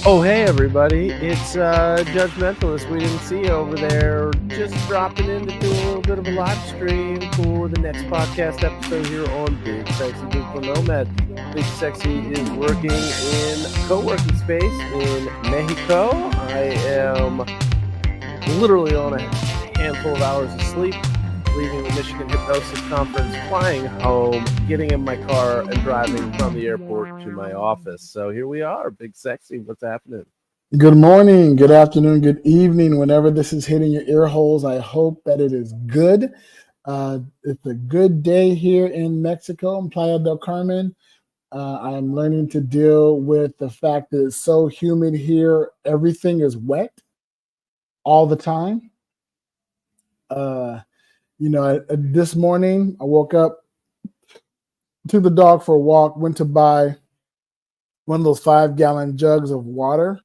Oh, hey, everybody. It's Judgmentalist. We didn't see you over there. Just dropping in to do a little bit of a live stream for the next podcast episode here on Big Sexy Digital Nomad. Big Sexy is working in co-working space in Mexico. I am literally on a handful of hours of sleep, leaving the Michigan Hypnosis Conference, flying home, getting in my car, and driving from the airport to my office. So here we are, Big Sexy. What's happening? Good morning, good afternoon, good evening. Whenever this is hitting your ear holes, I hope that it is good. It's a good day here in Mexico, in Playa del Carmen. I'm learning to deal with the fact that it's so humid here. Everything is wet all the time. This morning I woke up, took the dog for a walk, went to buy one of those 5-gallon jugs of water.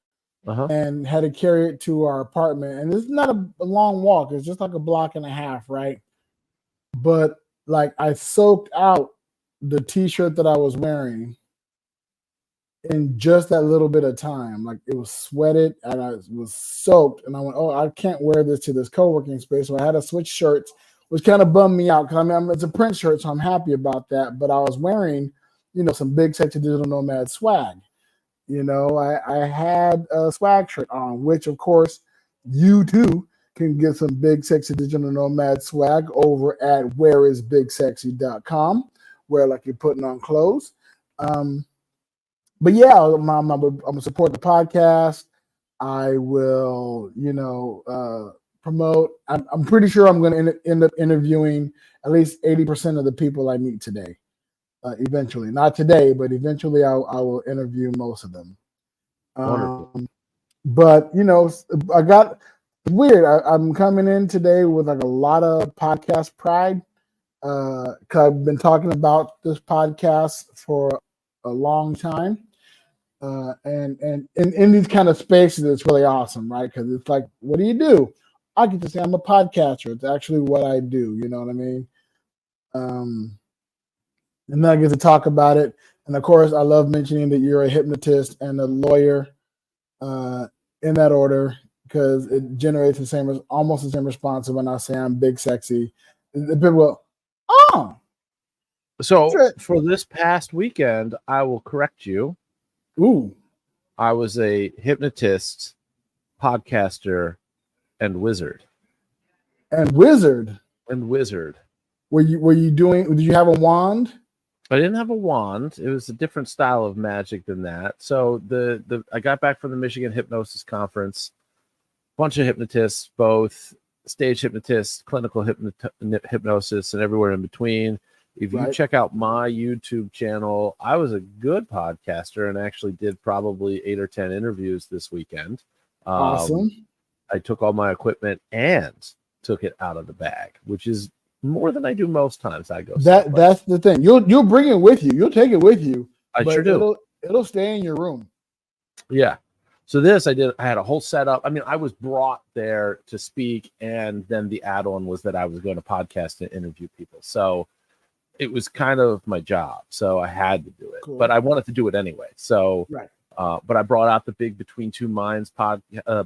And had to carry it to our apartment. And it's not a long walk. It's just like a block and a half, right? But like I soaked out the t-shirt that I was wearing in just that little bit of time. Like it was sweated and I was soaked. And I went, oh, I can't wear this to this co-working space. So I had to switch shirts, which kind of bummed me out. Because I mean, it's a print shirt, so I'm happy about that. But I was wearing, some Big Sexy Digital Nomad swag. I had a swag shirt on, which, of course, you too can get some Big Sexy Digital Nomad swag over at whereisbigsexy.com, where like you're putting on clothes. But yeah, I'm gonna support the podcast. I will, promote. I'm pretty sure I'm going to end up interviewing at least 80% of the people I meet today. Eventually, not today, but eventually I will interview most of them. But I got weird. I'm coming in today with like a lot of podcast pride. Cause I've been talking about this podcast for a long time. And in these kind of spaces, it's really awesome, right? Because it's like, what do you do? I get to say I'm a podcaster. It's actually what I do. You know what I mean? And then I get to talk about it. And of course, I love mentioning that you're a hypnotist and a lawyer in that order, because it generates almost the same response when I say I'm Big Sexy. The people go, oh. So for this past weekend, I will correct you. Ooh. I was a hypnotist, podcaster, and wizard. And wizard? And wizard. Did you have a wand? I didn't have a wand. It was a different style of magic than that. So I got back from the Michigan Hypnosis Conference, bunch of hypnotists, both stage hypnotists, clinical hypnosis, and everywhere in between. If you check out my YouTube channel, I was a good podcaster and actually did probably 8 or 10 interviews this weekend. Awesome. I took all my equipment and took it out of the bag, which is more than I do most times I go. That's the thing. You'll bring it with you. You'll take it with you. I sure do. It'll stay in your room. Yeah. So this I had a whole setup. I mean, I was brought there to speak, and then the add-on was that I was going to podcast and interview people. So it was kind of my job. So I had to do it, but I wanted to do it anyway. So, but I brought out the big Between Two Minds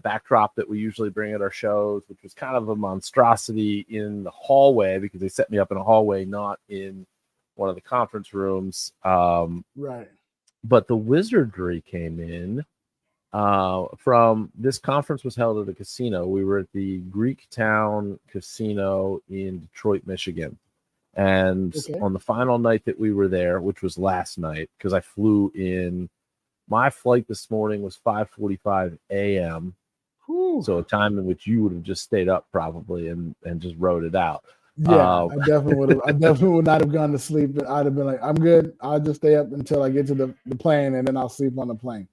backdrop that we usually bring at our shows, which was kind of a monstrosity in the hallway because they set me up in a hallway, not in one of the conference rooms. But the wizardry came in from this conference was held at a casino. We were at the Greek Town Casino in Detroit, Michigan. And on the final night that we were there, which was last night, because I flew in, my flight this morning was 5:45 a.m. So a time in which you would have just stayed up probably and just wrote it out. Yeah, I definitely would have. I definitely would not have gone to sleep. I'd have been like, I'm good. I'll just stay up until I get to the plane, and then I'll sleep on the plane.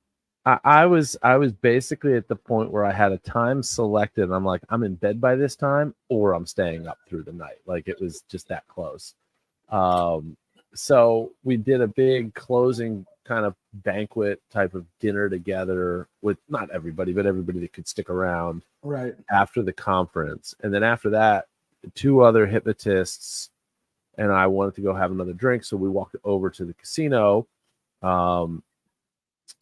I was basically at the point where I had a time selected, and I'm like, I'm in bed by this time, or I'm staying up through the night. Like it was just that close. So we did a big closing kind of banquet type of dinner together with not everybody, but everybody that could stick around after the conference. And then after that, 2 other hypnotists and I wanted to go have another drink. So we walked over to the casino.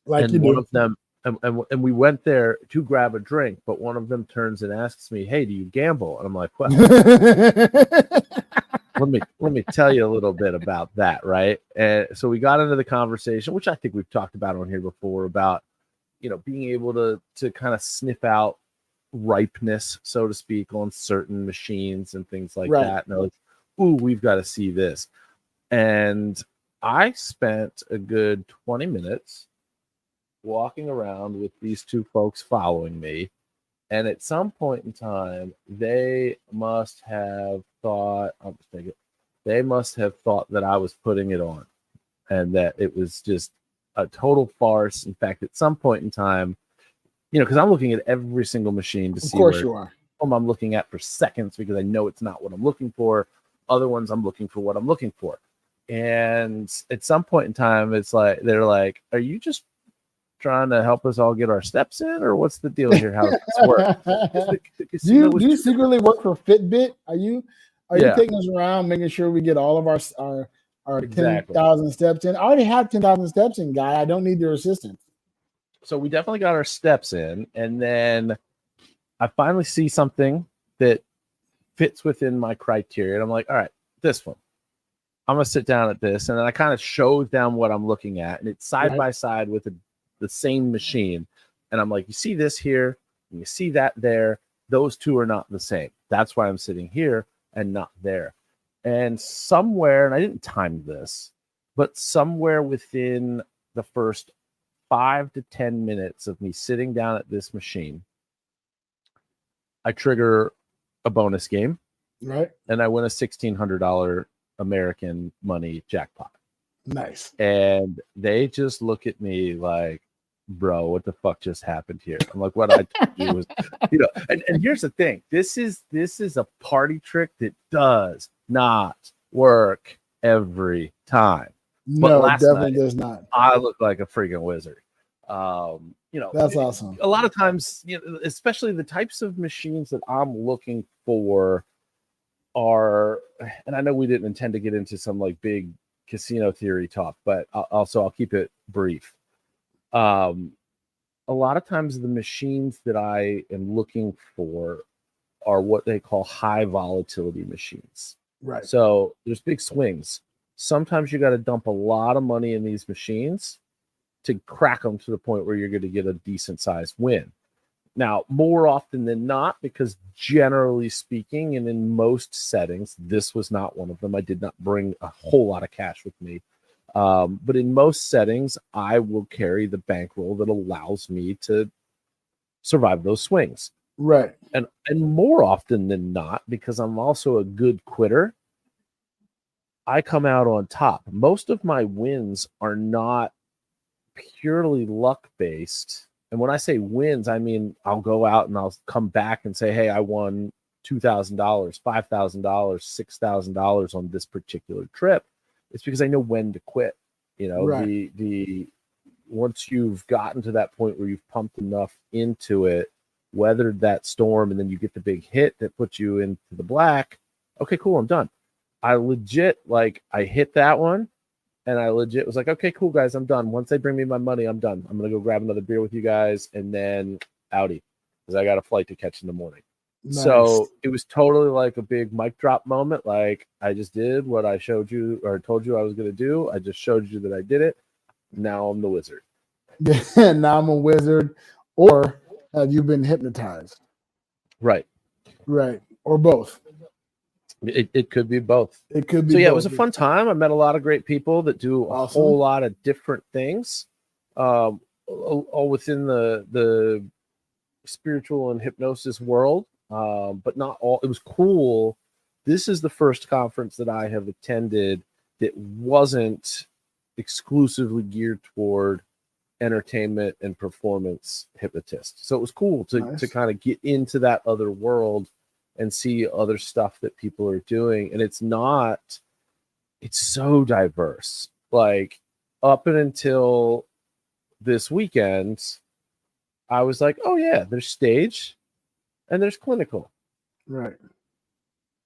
Like and one of them, and we went there to grab a drink, but one of them turns and asks me, "Hey, do you gamble?" And I'm like, "Well, let me tell you a little bit about that, right?" And so we got into the conversation, which I think we've talked about on here before, about being able to kind of sniff out ripeness, so to speak, on certain machines and things like that. And I was, ooh, we've got to see this. And I spent a good 20 minutes walking around with these two folks following me. And at some point in time, they must have thought, they must have thought that I was putting it on and that it was just a total farce. In fact, at some point in time, because I'm looking at every single machine to see where you are. I'm looking at for seconds because I know it's not what I'm looking for. Other ones, I'm looking for what I'm looking for. And at some point in time, it's like, they're like, "Are you just trying to help us all get our steps in, or what's the deal here? How does this work?" Do you secretly work for Fitbit? Are you taking us around making sure we get all of our exactly. 10,000 steps in? I already have 10,000 steps in, guy. I don't need your assistance. So we definitely got our steps in, and then I finally see something that fits within my criteria, and I'm like, all right, this one. I'm going to sit down at this, and then I kind of show them what I'm looking at, and it's side by side with the same machine. And I'm like, you see this here, and you see that there. Those two are not the same. That's why I'm sitting here and not there. And somewhere, and I didn't time this, but somewhere within the first 5 to 10 minutes of me sitting down at this machine, I trigger a bonus game. Right. And I win a $1,600 American money jackpot. Nice. And they just look at me like, "Bro, what the fuck just happened here?" I'm like, "What I told you was, and here's the thing. This is a party trick that does not work every time. No, it definitely does not. I look like a freaking wizard. That's awesome. A lot of times, especially the types of machines that I'm looking for are, and I know we didn't intend to get into some like big casino theory talk, but I'll keep it brief. A lot of times the machines that I am looking for are what they call high volatility machines. Right. So there's big swings. Sometimes you got to dump a lot of money in these machines to crack them to the point where you're going to get a decent sized win. Now, more often than not, because generally speaking, and in most settings, this was not one of them. I did not bring a whole lot of cash with me. But in most settings, I will carry the bankroll that allows me to survive those swings. Right. And more often than not, because I'm also a good quitter, I come out on top. Most of my wins are not purely luck based. And when I say wins, I mean, I'll go out and I'll come back and say, "Hey, I won $2,000, $5,000, $6,000 on this particular trip." It's because I know when to quit. Right. The once you've gotten to that point where you've pumped enough into it, weathered that storm, and then you get the big hit that puts you into the black. Okay, cool, I'm done. I legit, I hit that one. And I legit was like, "Okay, cool, guys, I'm done. Once they bring me my money, I'm done. I'm going to go grab another beer with you guys, and then outie, because I got a flight to catch in the morning." Nice. So it was totally like a big mic drop moment. Like, I just did what I showed you or told you I was going to do. I just showed you that I did it. Now I'm the wizard. Now I'm a wizard. Or have you been hypnotized? Right. Right. Or both. It could be both. It could be. So yeah, both. It was a fun time. I met a lot of great people that do a whole lot of different things, all within the spiritual and hypnosis world. But not all. It was cool. This is the first conference that I have attended that wasn't exclusively geared toward entertainment and performance hypnotists. So it was cool to kind of get into that other world and see other stuff that people are doing. And it's so diverse. Like, up and until this weekend, I was like, "Oh yeah, there's stage and there's clinical." Right.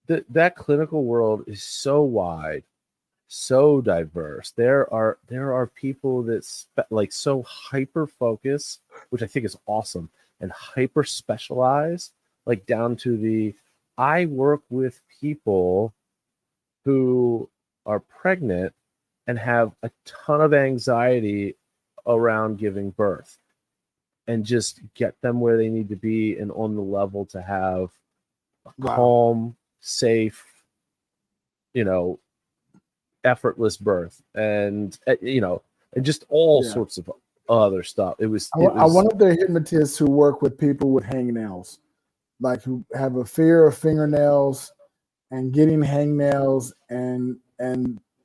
That clinical world is so wide, so diverse. There are people that so hyper focus which I think is awesome, and hyper specialized, like down to I work with people who are pregnant and have a ton of anxiety around giving birth, and just get them where they need to be and on the level to have a calm, safe, effortless birth, and and just all sorts of other stuff. I wonder if there are hypnotists who work with people with hangnails, like who have a fear of fingernails and getting hangnails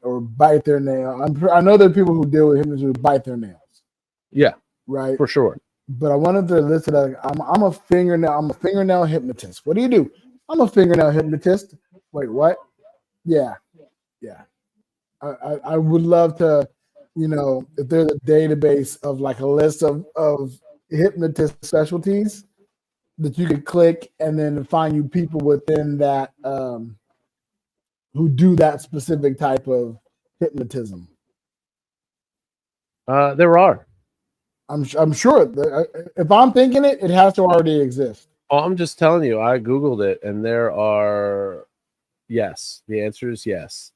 or bite their nail. I know there are people who deal with hypnotists who bite their nails. Yeah, right, for sure. But I wanted to list it like I'm a fingernail hypnotist. What do you do? I'm a fingernail hypnotist. Wait, what? Yeah. I would love to, if there's a database of like a list of hypnotist specialties that you could click and then find you people within that who do that specific type of hypnotism. There are. I'm sure. If I'm thinking it has to already exist. Oh, I'm just telling you. I Googled it, and there are. Yes, the answer is yes.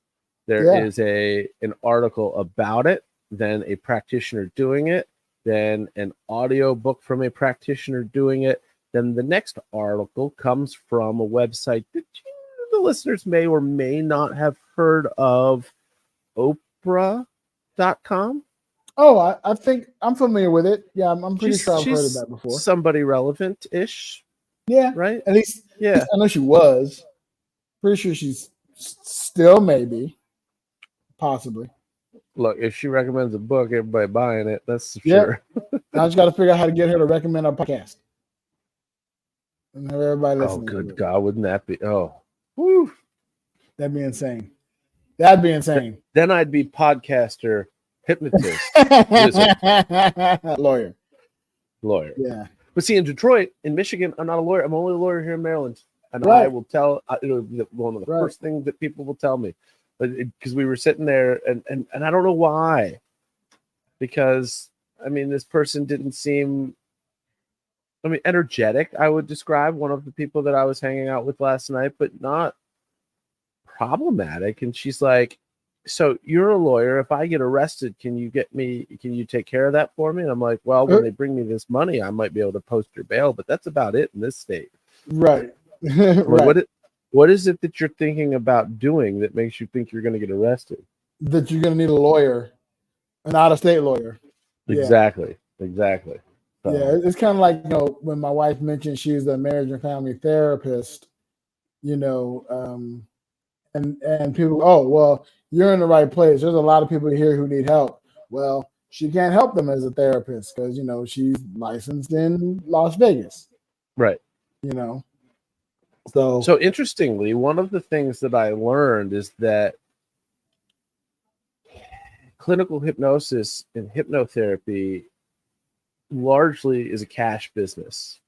There is an article about it, then a practitioner doing it, then an audio book from a practitioner doing it. Then the next article comes from a website that the listeners may or may not have heard of, Oprah.com. Oh, I think I'm familiar with it. Yeah, I'm pretty sure I've heard of that before. Somebody relevant-ish. Yeah. Right? At least I know she was. Pretty sure she's still maybe. Possibly. Look, if she recommends a book, everybody buying it. That's sure. I just got to figure out how to get her to recommend our podcast. And have everybody listening. Oh, good God. Wouldn't that be? Oh, whew. That'd be insane. That'd be insane. Then I'd be podcaster, hypnotist, lawyer. Yeah. But see, in Detroit, in Michigan, I'm not a lawyer. I'm only a lawyer here in Maryland. And I will tell, it'll be one of the first things that people will tell me. But because we were sitting there, and I don't know why. Because, I mean, this person didn't seem, energetic, I would describe one of the people that I was hanging out with last night, but not problematic. And she's like, so you're a lawyer. If I get arrested, can you take care of that for me? And I'm like, well, when they bring me this money, I might be able to post your bail, but that's about it in this state. Right. Right. What is it that you're thinking about doing that makes you think you're going to get arrested? That you're going to need a lawyer, an out-of-state lawyer. Exactly. So. Yeah, it's kind of like, when my wife mentioned she was a marriage and family therapist, and people, oh, well, you're in the right place. There's a lot of people here who need help. Well, she can't help them as a therapist because, she's licensed in Las Vegas. Right. So interestingly, one of the things that I learned is that clinical hypnosis and hypnotherapy largely is a cash business.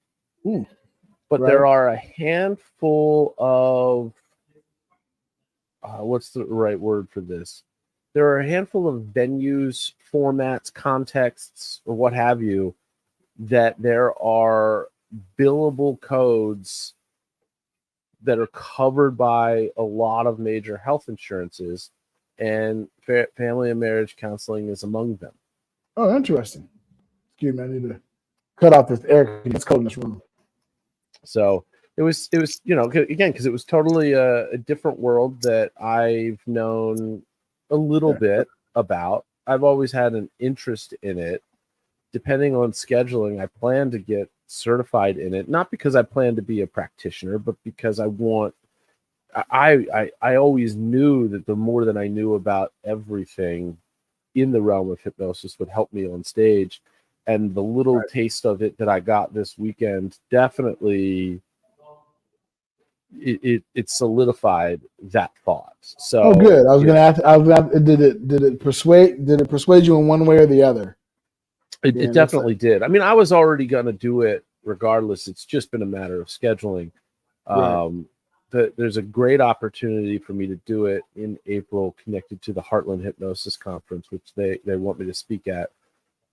But there are a handful of what's the right word for this? There are a handful of venues, formats, contexts, or what have you, that there are billable codes that are covered by a lot of major health insurances, and family and marriage counseling is among them. Oh, interesting. Excuse me, I need to cut off this air. It's cold in this room. So it was again, because it was totally a different world that I've known a little bit about. I've always had an interest in it. Depending on scheduling, I plan to get certified in it, not because I plan to be a practitioner, but because I always knew that the more that I knew about everything in the realm of hypnosis would help me on stage. And the little taste of it that I got this weekend definitely it solidified that thought. So good. I was going to ask, did it persuade you in one way or the other? It definitely did. I mean, I was already going to do it regardless. It's just been a matter of scheduling. There's a great opportunity for me to do it in April, connected to the Heartland Hypnosis Conference, which they want me to speak at.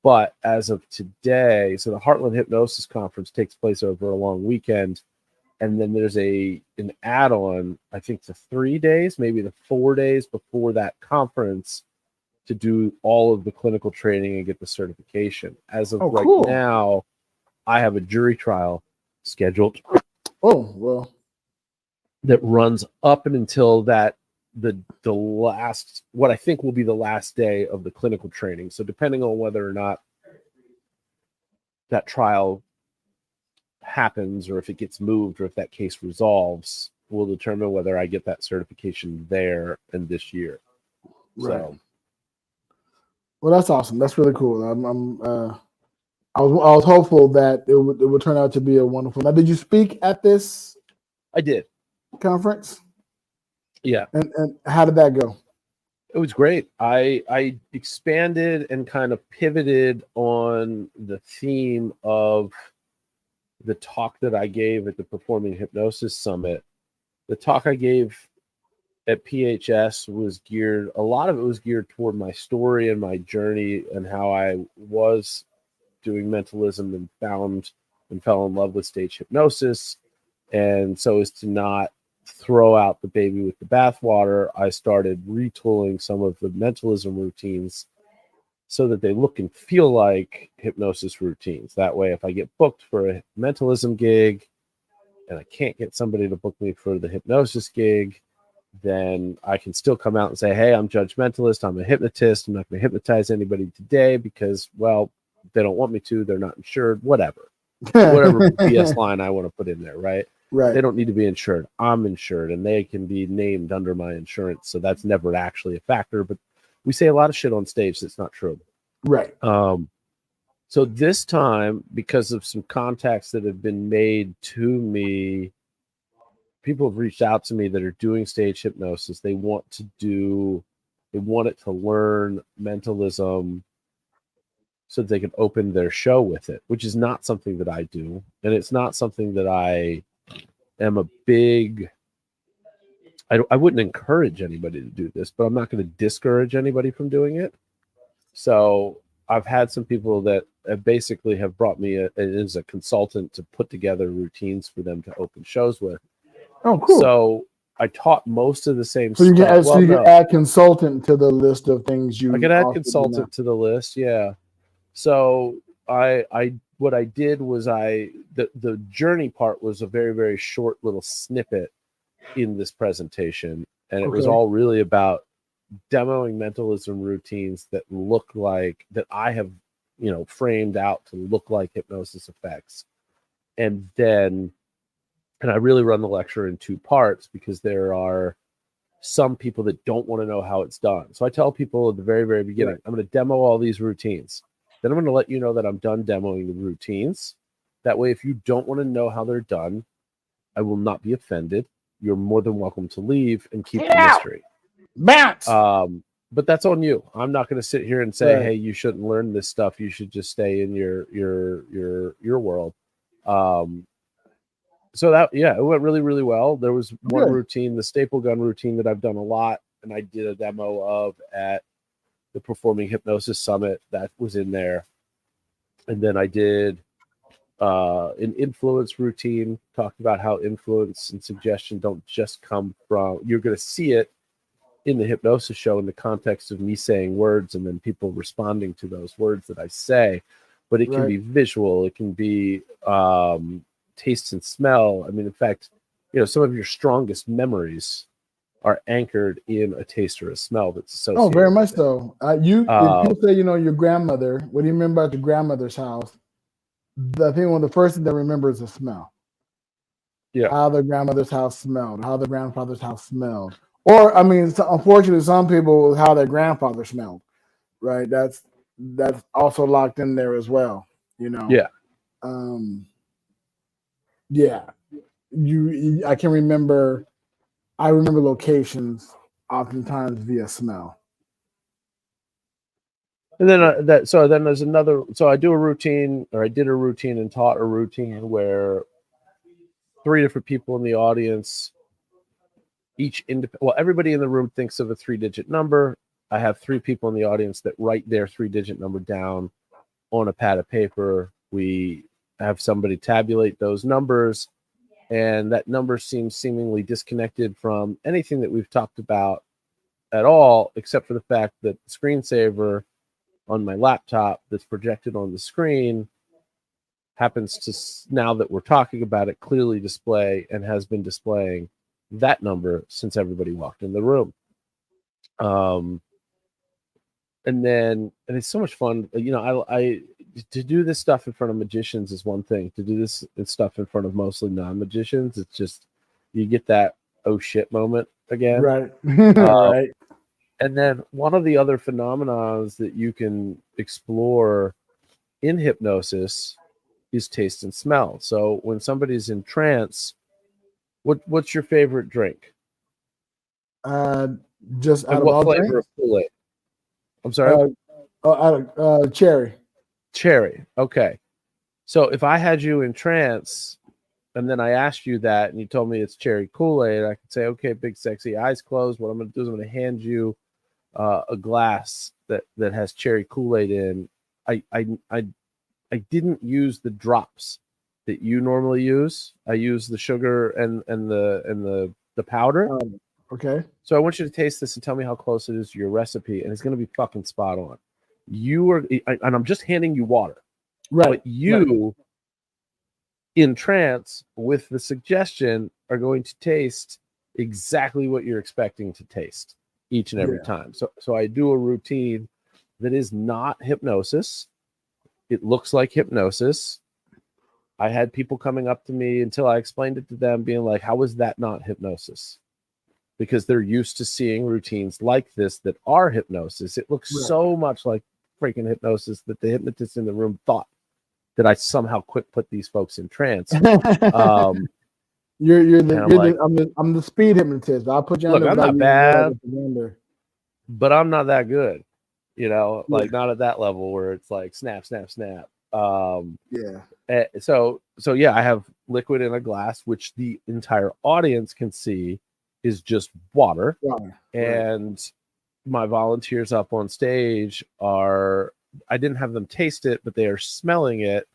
But as of today, so the Heartland Hypnosis Conference takes place over a long weekend. And then there's an add-on, I think the 3 days, maybe the 4 days before that conference to do all of the clinical training and get the certification. As of now, I have a jury trial scheduled. Oh, well. That runs up and until that the last, what I think will be the last day of the clinical training. So depending on whether or not that trial happens or if it gets moved or if that case resolves will determine whether I get that certification there and this year. Right. So, well, that's awesome. That's really cool. I was hopeful that it would turn out to be a wonderful. Now, did you speak at this? I did. Conference? Yeah. And how did that go? It was great. I expanded and kind of pivoted on the theme of the talk that I gave at the Performing Hypnosis Summit. The talk I gave at PHS was a lot of it was geared toward my story and my journey and how I was doing mentalism and fell in love with stage hypnosis. And so as to not throw out the baby with the bathwater, I started retooling some of the mentalism routines so that they look and feel like hypnosis routines. That way, if I get booked for a mentalism gig and I can't get somebody to book me for the hypnosis gig, then I can still come out and say, hey, I'm judgmentalist. I'm a hypnotist. I'm not going to hypnotize anybody today because, well, they don't want me to. They're not insured, whatever BS line I want to put in there, right? Right. They don't need to be insured. I'm insured, and they can be named under my insurance. So that's never actually a factor. But we say a lot of shit on stage that's not true. Right. So this time, because of some contacts that have been made to me, people have reached out to me that are doing stage hypnosis. They want it to learn mentalism so that they can open their show with it, which is not something that I do. And it's not something that I am a big, I wouldn't encourage anybody to do this, but I'm not going to discourage anybody from doing it. So I've had some people that basically have brought me as a consultant to put together routines for them to open shows with. Oh, cool. So I taught most of the same stuff. You can add consultant to the list of things I can add consultant to the list, yeah. So what I did was the journey part was a very, very short little snippet in this presentation. And it was all really about demoing mentalism routines that look like, that I have, framed out to look like hypnosis effects. And I really run the lecture in two parts because there are some people that don't want to know how it's done. So I tell people at the very, very beginning, I'm going to demo all these routines. Then I'm going to let you know that I'm done demoing the routines. That way, if you don't want to know how they're done, I will not be offended. You're more than welcome to leave and keep the mystery. Bounce. But that's on you. I'm not going to sit here and say, hey, you shouldn't learn this stuff. You should just stay in your world. So that, it went really, really well. There was one routine, the staple gun routine that I've done a lot, and I did a demo of at the Performing Hypnosis Summit that was in there. And then I did an influence routine, talked about how influence and suggestion don't just come from, you're going to see it in the hypnosis show in the context of me saying words and then people responding to those words that I say, but it can be visual. It can be taste and smell. I mean, in fact, some of your strongest memories are anchored in a taste or a smell that's associated. Oh, very much so. If you say, your grandmother, what do you remember about your grandmother's house? I think one of the first things that remember is the smell. Yeah. How the grandmother's house smelled, how the grandfather's house smelled. Or, I mean, unfortunately, some people, how their grandfather smelled, right? That's also locked in there as well, Yeah. Yeah. I can remember. I remember locations oftentimes via smell. And then then there's another. So I do a routine, or I did a routine and taught a routine where 3 different people in the audience, everybody in the room thinks of a 3-digit number. I have 3 people in the audience that write their 3-digit number down. on a pad of paper. We have somebody tabulate those numbers, and that number seems seemingly disconnected from anything that we've talked about at all, except for the fact that the screensaver on my laptop that's projected on the screen happens to, now that we're talking about it, clearly display and has been displaying that number since everybody walked in the room. And it's so much fun. I to do this stuff in front of magicians is one thing. To do this stuff in front of mostly non-magicians, it's just, you get that oh shit moment again. Right. Right. And then one of the other phenomena that you can explore in hypnosis is taste and smell. So when somebody's in trance, what's your favorite drink? Just out And of what all flavor drinks? of Kool-Aid? I'm sorry? Cherry. Cherry. Okay. So if I had you in trance and then I asked you that and you told me it's cherry Kool-Aid, I could say, okay, big sexy, eyes closed. What I'm going to do is I'm going to hand you a glass that has cherry Kool-Aid in. I didn't use the drops that you normally use. I use the sugar and the powder. Okay. So I want you to taste this and tell me how close it is to your recipe, and it's going to be fucking spot on. And I'm just handing you water. Right. But you, in trance, with the suggestion, are going to taste exactly what you're expecting to taste each and every time. So I do a routine that is not hypnosis. It looks like hypnosis. I had people coming up to me until I explained it to them, being like, how is that not hypnosis? Because they're used to seeing routines like this that are hypnosis. It looks so much like freaking hypnosis that the hypnotist in the room thought that I somehow put these folks in trance. I'm the speed hypnotist. I'll put you on. Look, I'm not bad, but I'm not that good. Like not at that level where it's like snap, snap, snap. So I have liquid in a glass, which the entire audience can see is just water. And my volunteers up on stage I didn't have them taste it, but they are smelling it.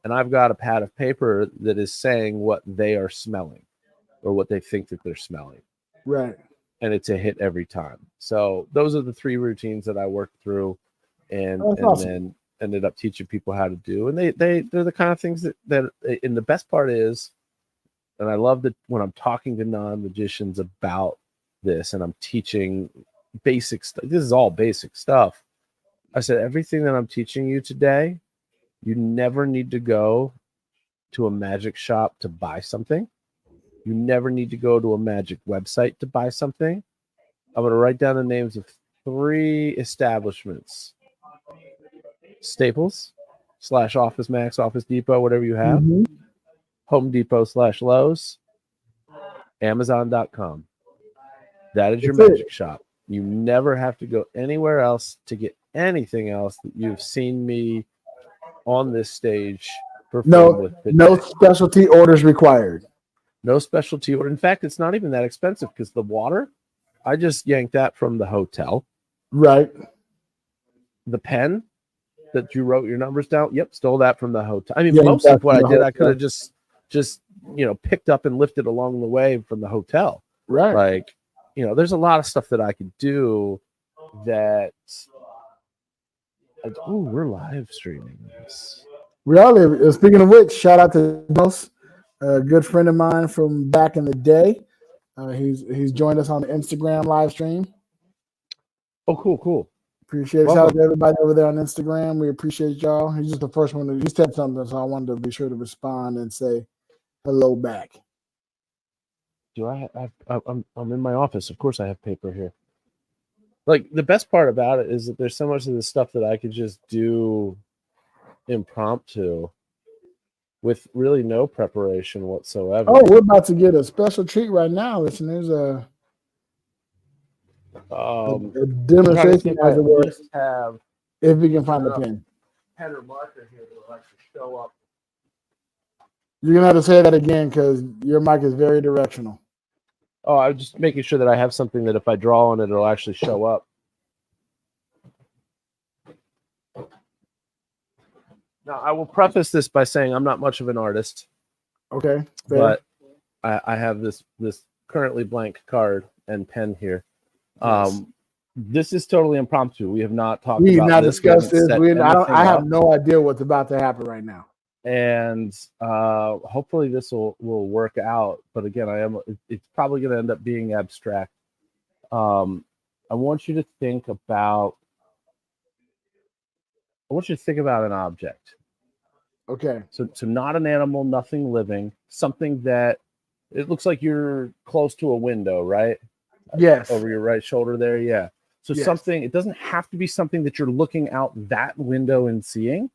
And I've got a pad of paper that is saying what they are smelling or what they think that they're smelling. Right. And it's a hit every time. So those are the 3 routines that I worked through and then ended up teaching people how to do. And they're the kind of things that and the best part is, and I love that when I'm talking to non-magicians about this and I'm teaching basic stuff, this is all basic stuff. I said, everything that I'm teaching you today, you never need to go to a magic shop to buy something. You never need to go to a magic website to buy something. I'm going to write down the names of 3 establishments: Staples / Office Max, Office Depot, whatever you have, Home Depot / Lowe's, Amazon.com. That is your magic shop. You never have to go anywhere else to get anything else that you've seen me on this stage perform with today. No specialty orders required. No specialty order. In fact, it's not even that expensive because the water, I just yanked that from the hotel. Right. The pen that you wrote your numbers down, stole that from the hotel. I mean, most of what I did, I could have just picked up and lifted along the way from the hotel. Right. Like, there's a lot of stuff that I could do that. Oh, we're live streaming this. We are. Speaking of which, shout out to Dos, a good friend of mine from back in the day. He's joined us on the Instagram live stream. Oh, cool. Appreciate it. Shout out to everybody over there on Instagram. We appreciate y'all. He's just the first one. He said something, so I wanted to be sure to respond and say hello back. Do I'm in my office. Of course I have paper here. Like, the best part about it is that there's so much of this stuff that I could just do impromptu with really no preparation whatsoever. Oh, we're about to get a special treat right now, listeners. A demonstration, as it were. If we can find the pen. Pen or marker here that will actually show up. You're gonna have to say that again because your mic is very directional. Oh, I'm just making sure that I have something that if I draw on it, it'll actually show up. Now, I will preface this by saying I'm not much of an artist. Okay. Fair. But I have this currently blank card and pen here. Yes. This is totally impromptu. We have not talked We've about not this. discussed this. I have Up. no idea what's about to happen right now. And hopefully this will work out. But again, it's probably going to end up being abstract. I want you to think about an object. Okay. So not an animal, nothing living, something that it looks like you're close to a window, right? Yes. Over your right shoulder there. Yeah. So yes. Something, it doesn't have to be something that you're looking out that window and seeing,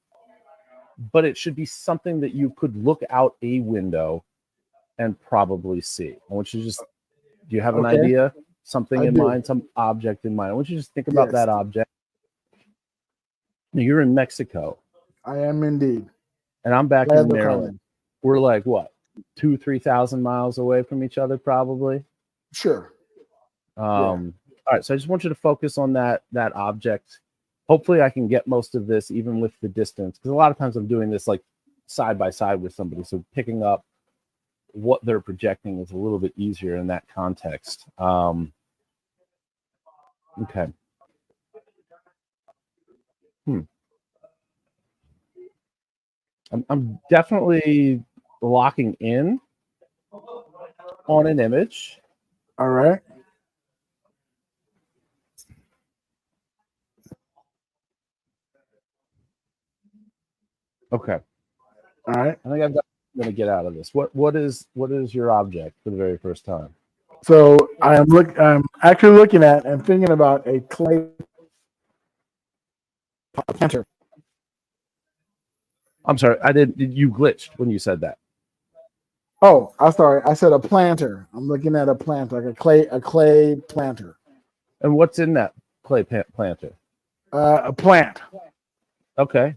but it should be something that you could look out a window and probably see. I want you to just, do you have an idea? Something in mind, some object in mind. I want you to just think about that object. You're in Mexico. I am indeed. And I'm back in Maryland. We're like, what, 2,000-3,000 miles away from each other, probably? Sure. All right, so I just want you to focus on that object. Hopefully I can get most of this even with the distance, because a lot of times I'm doing this like side by side with somebody, so picking up what they're projecting is a little bit easier in that context. Okay. I'm definitely locking in on an image. All right. Okay. All right. I think I'm going to get out of this. What is your object for the very first time? So I'm actually looking at and thinking about a clay planter. I'm sorry, you glitched when you said that. Oh, I'm sorry. I said a planter. I'm looking at a planter, like a clay planter. And what's in that clay planter? A plant. Okay.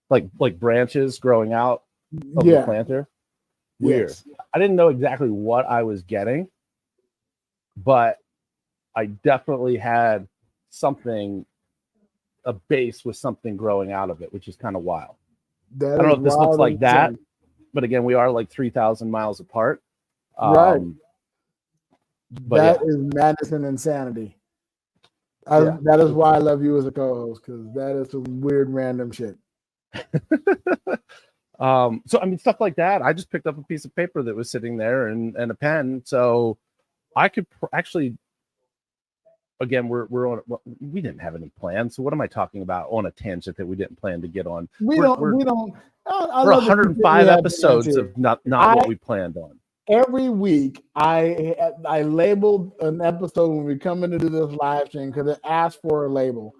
Like branches growing out of the planter? Weird. Yes. I didn't know exactly what I was getting, but I definitely had a base with something growing out of it, which is kind of wild. I don't know if this looks like that, but again, we are like 3,000 miles apart. Right. That is madness and insanity. That is why I love you as a co-host, because that is some weird random shit. So I mean, stuff like that. I just picked up a piece of paper that was sitting there and a pen, so I could actually. Again, we didn't have any plans. So what am I talking about on a tangent that we didn't plan to get on? We're 105 episodes of not what we planned on. Every week, I labeled an episode when we come in to do this live stream because it asked for a label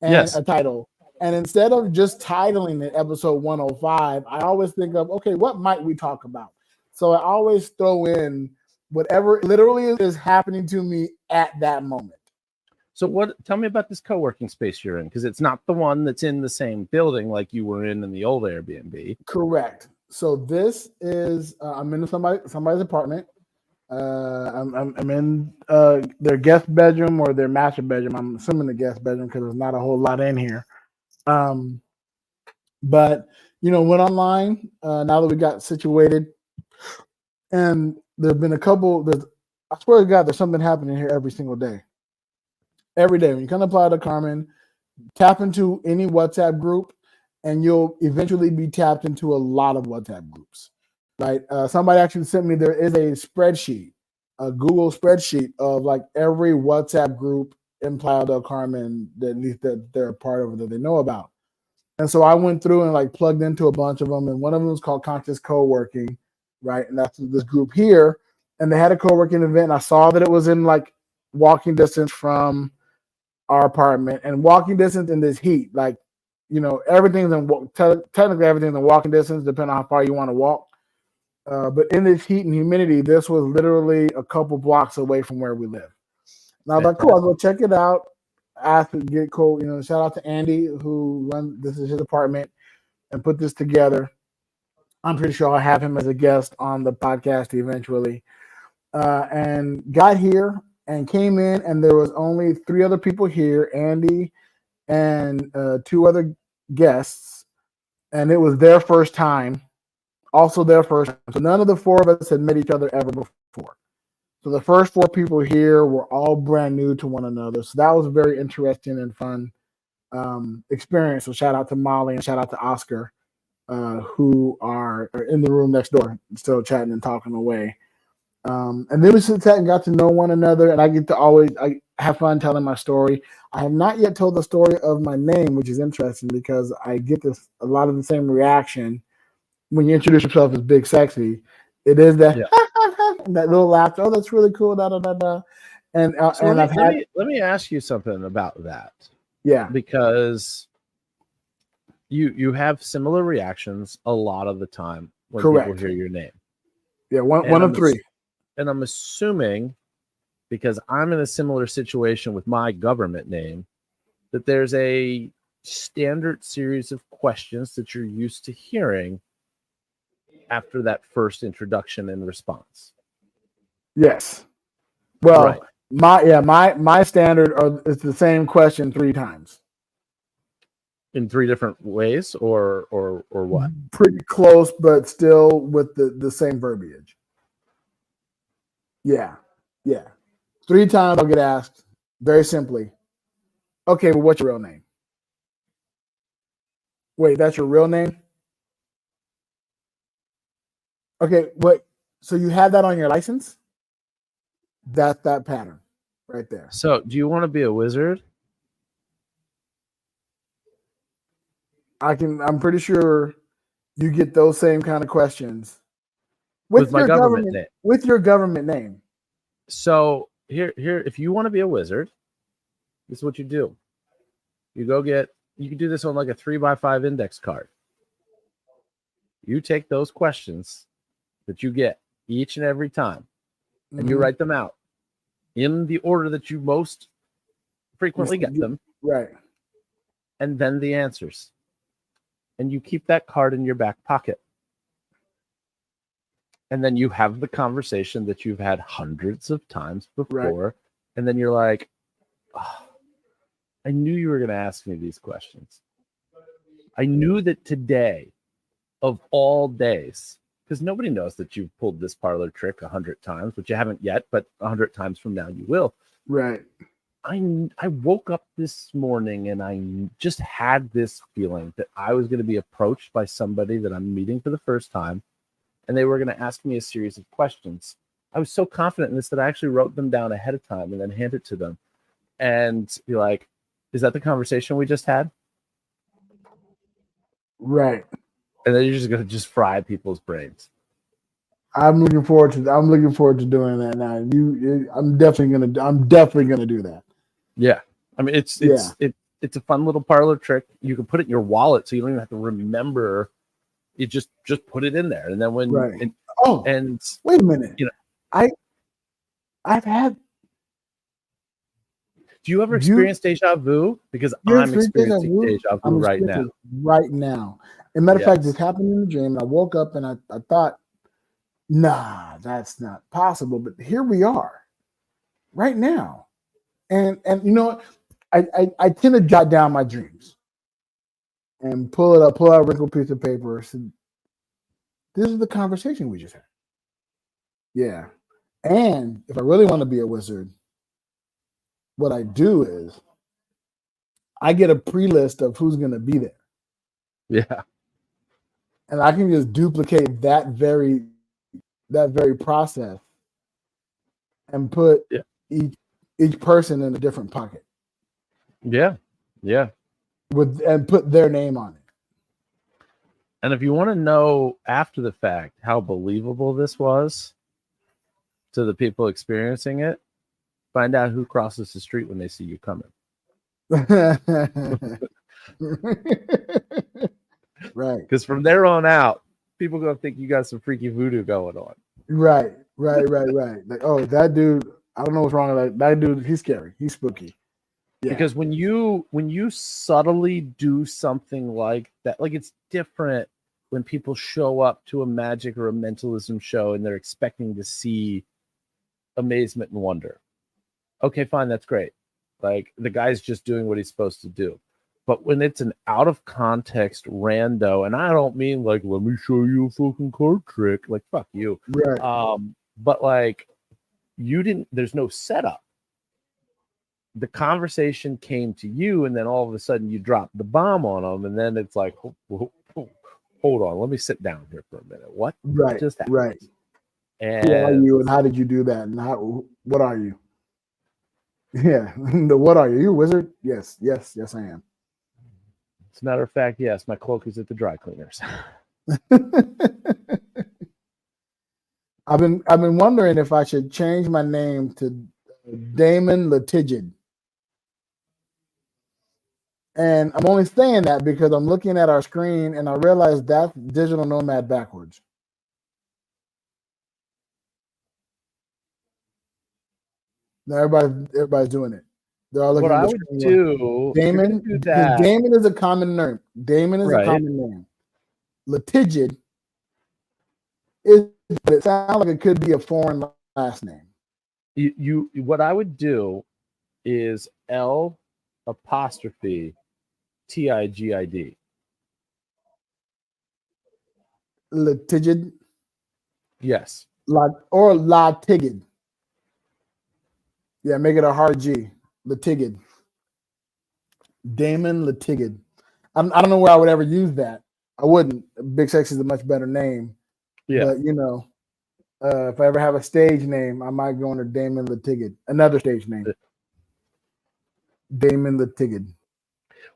and a title. And instead of just titling it episode 105, I always think of, okay, what might we talk about? So I always throw in whatever literally is happening to me at that moment. So tell me about this co-working space you're in, because it's not the one that's in the same building like you were in the old Airbnb. Correct. So this is I'm in somebody's apartment. I'm in their guest bedroom or their master bedroom. I'm assuming the guest bedroom because there's not a whole lot in here. But went online now that we got situated, and there've been a couple. I swear to God, there's something happening here every single day. Every day when you come to Playa del Carmen, tap into any WhatsApp group, and you'll eventually be tapped into a lot of WhatsApp groups. Right? Somebody actually sent me, there is a spreadsheet, a Google spreadsheet of like every WhatsApp group in Playa del Carmen that they're a part of, that they know about. And so I went through and like plugged into a bunch of them, and one of them was called Conscious Co-working, right? And that's this group here, and they had a co-working event. And I saw that it was in like walking distance from our apartment, and walking distance in this heat, like everything's technically everything's in walking distance, depending on how far you want to walk. But in this heat and humidity, this was literally a couple blocks away from where we live. And I was like, cool, I'll go check it out. Ask to get cool. Shout out to Andy who this is his apartment and put this together. I'm pretty sure I'll have him as a guest on the podcast eventually. And got here and came in, and there was only 3 other people here, Andy and 2 other guests. and it was their first time, also their first time. So none of the four of us had met each other ever before. So the first four people here were all brand new to one another. So that was a very interesting and fun experience. So shout out to Molly and shout out to Oscar, who are in the room next door, still chatting and talking away. And then we sat and got to know one another, and I have fun telling my story. I have not yet told the story of my name, which is interesting because I get a lot of the same reaction when you introduce yourself as Big Sexy. It is that that little laughter. Oh, that's really cool. Da da da da. And so let me ask you something about that. Yeah, because you have similar reactions a lot of the time when correct. people hear your name. Yeah, one of three. And I'm assuming, because I'm in a similar situation with my government name, that there's a standard series of questions that you're used to hearing after that first introduction and response. Yes. Well, right. my standard is the same question 3 times. In 3 different ways, or what? Pretty close, but still with the same verbiage. Yeah. 3 times I'll get asked very simply, okay, well, what's your real name? Wait, that's your real name? Okay, what? So you have that on your license? That's that pattern right there. So do you want to be a wizard? I'm pretty sure you get those same kind of questions with my government name. With your government name. So here, if you want to be a wizard, this is what you do. You can do this on like a 3x5 index card. You take those questions that you get each and every time, and you write them out in the order that you most frequently get them. Right. And then the answers. And you keep that card in your back pocket. And then you have the conversation that you've had hundreds of times before. Right. And then you're like, oh, I knew you were going to ask me these questions. I knew that today, of all days, because nobody knows that you've pulled this parlor trick 100 times, which you haven't yet, but 100 times from now you will. Right. I woke up this morning and I just had this feeling that I was going to be approached by somebody that I'm meeting for the first time, and they were going to ask me a series of questions. I was so confident in this that I actually wrote them down ahead of time and then handed it to them. And you're like, is that the conversation we just had? Right. And then you're just going to fry people's brains. I'm looking forward to doing that now. I'm definitely gonna do that. Yeah. I mean, it's a fun little parlor trick. You can put it in your wallet, so you don't even have to remember. You just put it in there, and then when and wait a minute, I've had. Do you ever experience deja vu? Because I'm experiencing deja vu right now. Right now, as a matter of fact, this happened in the dream. I woke up and I thought, nah, that's not possible. But here we are, right now. And you know, I tend to jot down my dreams and pull out a wrinkled piece of paper. So this is the conversation we just had. Yeah. And if I really want to be a wizard, what I do is I get a pre-list of who's going to be there. Yeah. And I can just duplicate that very process and put each person in a different pocket. Yeah. And put their name on it. And if you want to know after the fact how believable this was to the people experiencing it, find out who crosses the street when they see you coming. Right. Because from there on out, people gonna think you got some freaky voodoo going on. Right. Like, oh, that dude, I don't know what's wrong with that dude. He's scary. He's spooky. Yeah. Because when you subtly do something like that, like it's different when people show up to a magic or a mentalism show and they're expecting to see amazement and wonder. Okay, fine, that's great. Like the guy's just doing what he's supposed to do. But when it's an out of context rando, and I don't mean like, let me show you a fucking card trick, like fuck you. Right. But like there's no setup. The conversation came to you, and then all of a sudden you dropped the bomb on them, and then it's like, hold on, let me sit down here for a minute. What just happened? Right. And who are you, and how did you do that? And what are you? Yeah, what are you? You a wizard? Yes, I am. As a matter of fact, yes, my cloak is at the dry cleaners. I've been wondering if I should change my name to Damon Litigid. And I'm only saying that because I'm looking at our screen and I realize that's Digital Nomad backwards. Now everybody's doing it. They're all looking what at I the would screen. do, Damon, do that. Damon is a common name. Damon is a common name. Litigid is, but it sounds like it could be a foreign last name. You what I would do is L apostrophe TIGID. Litigid. Yes. Or Latigid. Yeah, make it a hard G. Litigid. Damon Litigid. I don't know where I would ever use that. I wouldn't. Big Sexy is a much better name. Yeah. But, if I ever have a stage name, I might go under Damon Litigid. Another stage name. Damon Litigid.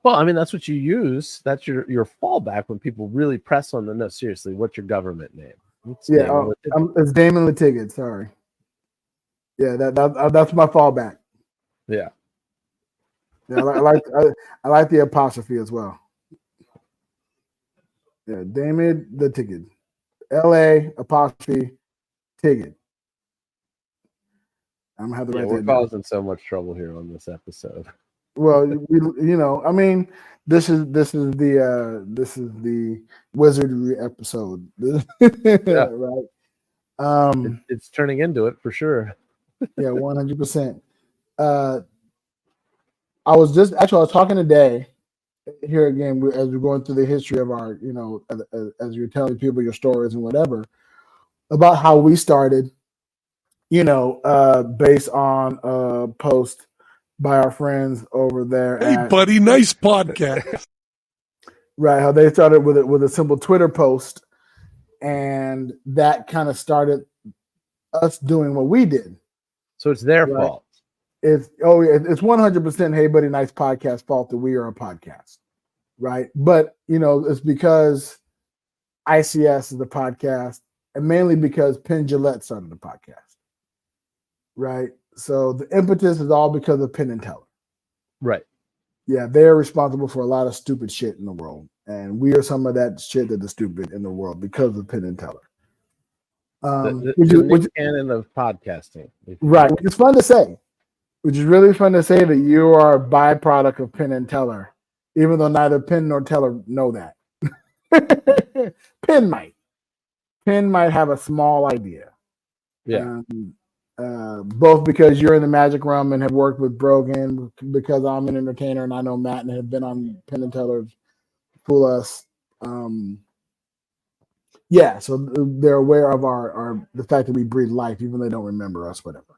Well, I mean, that's what you use. That's your fallback when people really press on the no, seriously, what's your government name? It's Damon Litigid. Sorry. Yeah, that's my fallback. Yeah. Yeah, I like the apostrophe as well. Yeah, Damon Litigid. LA apostrophe Tigid. I'm gonna have to write that down. We're causing so much trouble here on this episode. Well, I mean, this is the wizardry episode, right? It's turning into it for sure. Yeah, 100%. I was talking today here again as we're going through the history of our, as you're telling people your stories and whatever, about how we started, based on a post by our friends over there. Hey, buddy, nice podcast. Right, how they started with a simple Twitter post, and that kind of started us doing what we did. So it's their fault. It's 100% Hey Buddy Nice podcast fault that we are a podcast, right? But it's because ICS is the podcast, and mainly because Penn Jillette started the podcast, right? So the impetus is all because of Penn and Teller. Right. Yeah, they're responsible for a lot of stupid shit in the world. And we are some of that shit that is stupid in the world because of Penn and Teller. The canon of podcasting. Right. Which is fun to say. Which is really fun to say that you are a byproduct of Penn and Teller, even though neither Penn nor Teller know that. Penn might have a small idea. Yeah. Both because you're in the magic realm and have worked with Brogan, because I'm an entertainer and I know Matt and have been on Penn and Teller's Fool Us. So they're aware of the fact that we breathe life, even though they don't remember us, whatever.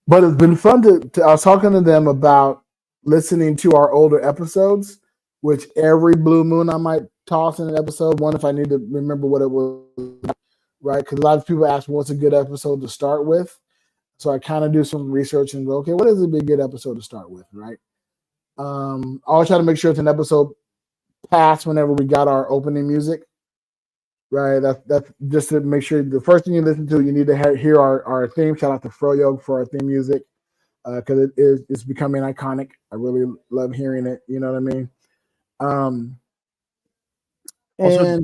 But it's been fun I was talking to them about listening to our older episodes, which every blue moon I might toss in an episode, one if I need to remember what it was, right? Because a lot of people ask what's a good episode to start with. So I kind of do some research and go, okay, what is a good episode to start with, right? I always try to make sure it's an episode past whenever we got our opening music, right? That's just to make sure the first thing you listen to, you need to hear our theme. Shout out to Froyo for our theme music, because it's becoming iconic. I really love hearing it. You know what I mean? Also,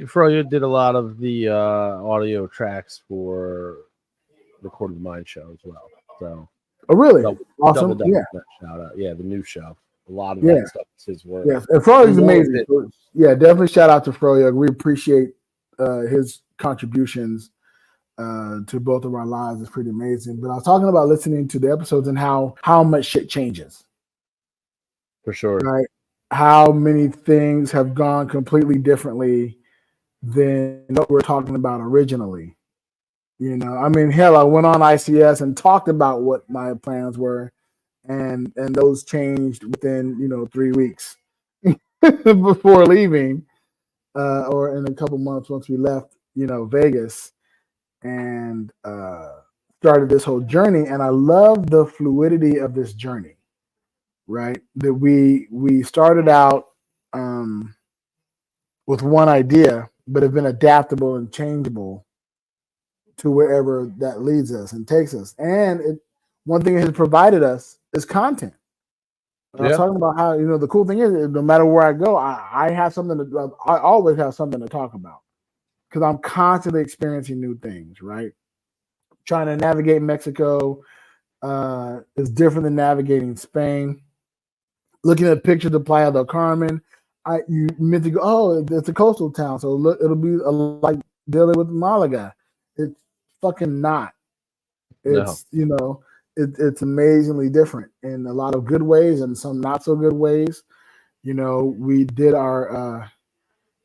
Froyo did a lot of the audio tracks for the Court of the Mind show as well. So, oh really? Awesome! Yeah, shout out. Yeah, the new show. A lot of that stuff is his work. Yes, and Froyo's amazing. Yeah, definitely shout out to Froyo. We appreciate his contributions to both of our lives. It's pretty amazing. But I was talking about listening to the episodes and how much shit changes, For sure. Right? How many things have gone completely differently than what we were talking about originally. You know, I mean, hell, I went on ICS and talked about what my plans were, and those changed within 3 weeks before leaving, or in a couple months once we left, Vegas, and started this whole journey. And I love the fluidity of this journey, right? That we started out with one idea, but have been adaptable and changeable to wherever that leads us and takes us. And one thing it has provided us is content. I was talking about how, the cool thing is, no matter where I go, I have something I always have something to talk about because I'm constantly experiencing new things, right? Trying to navigate Mexico is different than navigating Spain. Looking at pictures of Playa del Carmen, you meant to go, oh, it's a coastal town, so it'll be like dealing with Malaga. It's fucking not. It's it's amazingly different in a lot of good ways and some not so good ways. We did our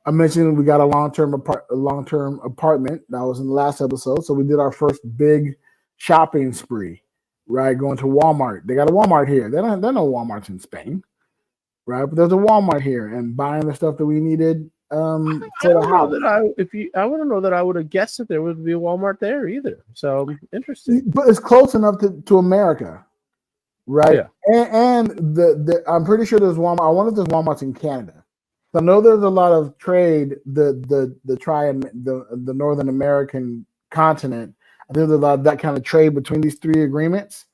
I mentioned we got a long-term apartment. That was in the last episode. So we did our first big shopping spree, right? Going to Walmart. They got a Walmart here. There are no Walmarts in Spain, right? But there's a Walmart here, and buying the stuff that we needed for the house. I wouldn't know that I would have guessed that there would be a Walmart there either. So interesting. But it's close enough to America, right? Yeah. And I'm pretty sure there's Walmart. I wonder if there's Walmarts in Canada. I know there's a lot of trade, the Northern American continent. There's a lot of that kind of trade between these three agreements.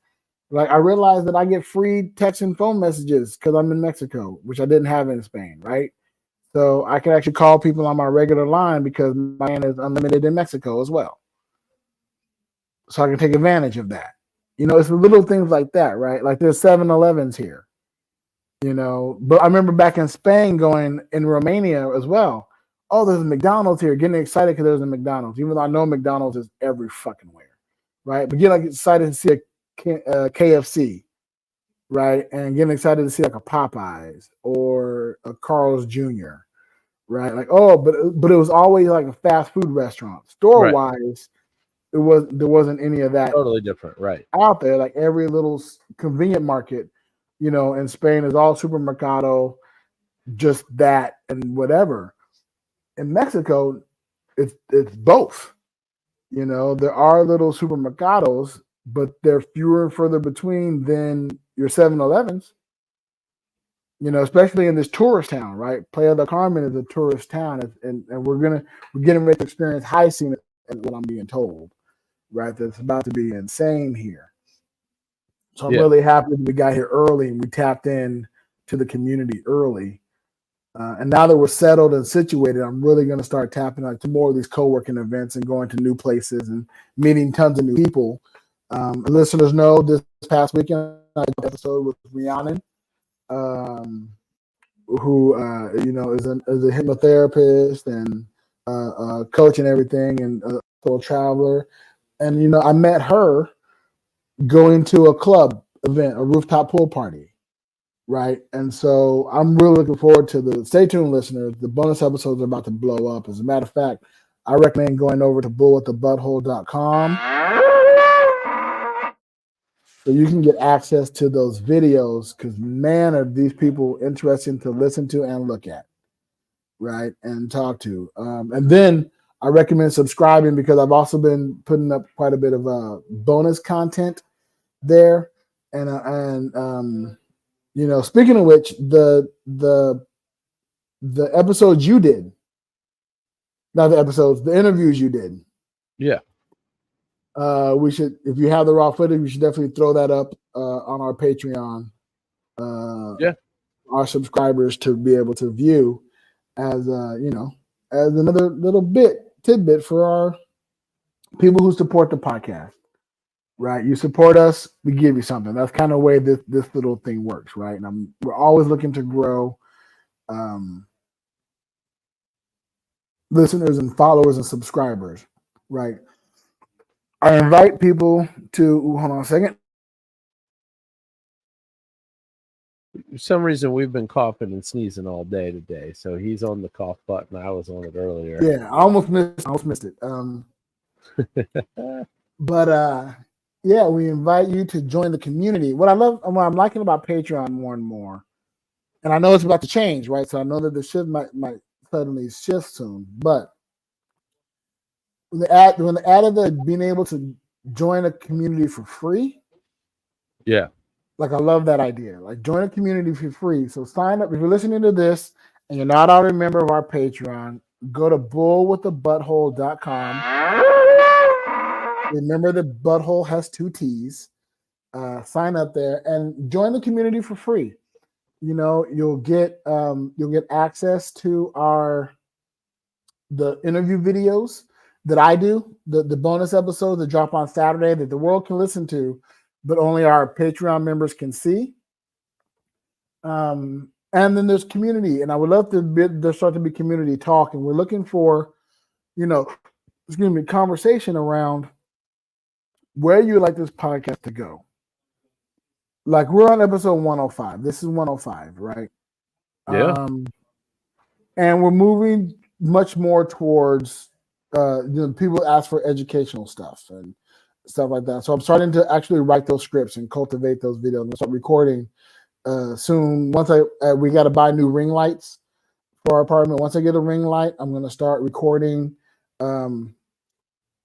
Like I realized that I get free text and phone messages because I'm in Mexico, which I didn't have in Spain, right? So I can actually call people on my regular line because mine is unlimited in Mexico as well. So I can take advantage of that. It's the little things like that, right? Like there's 7-Elevens here. But I remember back in Spain going in Romania as well. Oh, there's a McDonald's here, getting excited because there's a McDonald's, even though I know McDonald's is every fucking where, right? But getting excited to see a KFC, right? And getting excited to see like a Popeyes or a Carl's Jr., right? Like, oh, but it was always like a fast food restaurant. Store-wise, there wasn't any of that. Totally different, right? Out there, like every little convenient market, in Spain is all supermercado, just that and whatever. In Mexico, it's both. There are little supermercados, but they're fewer and further between than your 7-Elevens. Especially in this tourist town, right? Playa del Carmen is a tourist town, and we're getting ready to experience high scene, and what I'm being told, right? That's about to be insane here. So I'm really happy that we got here early and we tapped in to the community early. And now that we're settled and situated, I'm really going to start tapping to more of these co-working events and going to new places and meeting tons of new people. Listeners know this past weekend I did an episode with Rhiannon, who is a hypnotherapist and a coach and everything, and a traveler. And I met her going to a club event, a rooftop pool party, right? And so I'm really looking forward to stay tuned, listeners. The bonus episodes are about to blow up. As a matter of fact, I recommend going over to bullwiththebutthole.com so you can get access to those videos, because man, are these people interesting to listen to and look at, right? And talk to. And then I recommend subscribing, because I've also been putting up quite a bit of bonus content there. And speaking of which, the episodes you did, not the episodes, the interviews you did. Yeah. We should, if you have the raw footage, we should definitely throw that up on our Patreon. Our subscribers to be able to view as as another little tidbit for our people who support the podcast. Right, you support us, we give you something. That's kind of the way this little thing works, right? And we're always looking to grow listeners and followers and subscribers, right? I invite people to hold on a second. For some reason, we've been coughing and sneezing all day today. So he's on the cough button. I was on it earlier. Yeah, I almost missed it. But yeah, we invite you to join the community. What I'm liking about Patreon more and more, and I know it's about to change, right? So I know that the shift might suddenly shift soon. But when the added the being able to join a community for free, Yeah. like I love that idea. Like join a community for free. So sign up if you're listening to this and you're not already a member of our Patreon. Go to bullwiththebutthole.com. Remember the butthole has 2 T's. Sign up there and join the community for free. You know, you'll get access to the interview videos that I do, the bonus episodes that drop on Saturday that the world can listen to, but only our Patreon members can see. And then there's community, and I would love there start to be community talk, and we're looking for, conversation around where you would like this podcast to go. Like we're on episode 105. This is 105, right? Yeah. And we're moving much more towards people ask for educational stuff and stuff like that. So I'm starting to actually write those scripts and cultivate those videos and start recording soon. Once we got to buy new ring lights for our apartment. Once I get a ring light, I'm going to start recording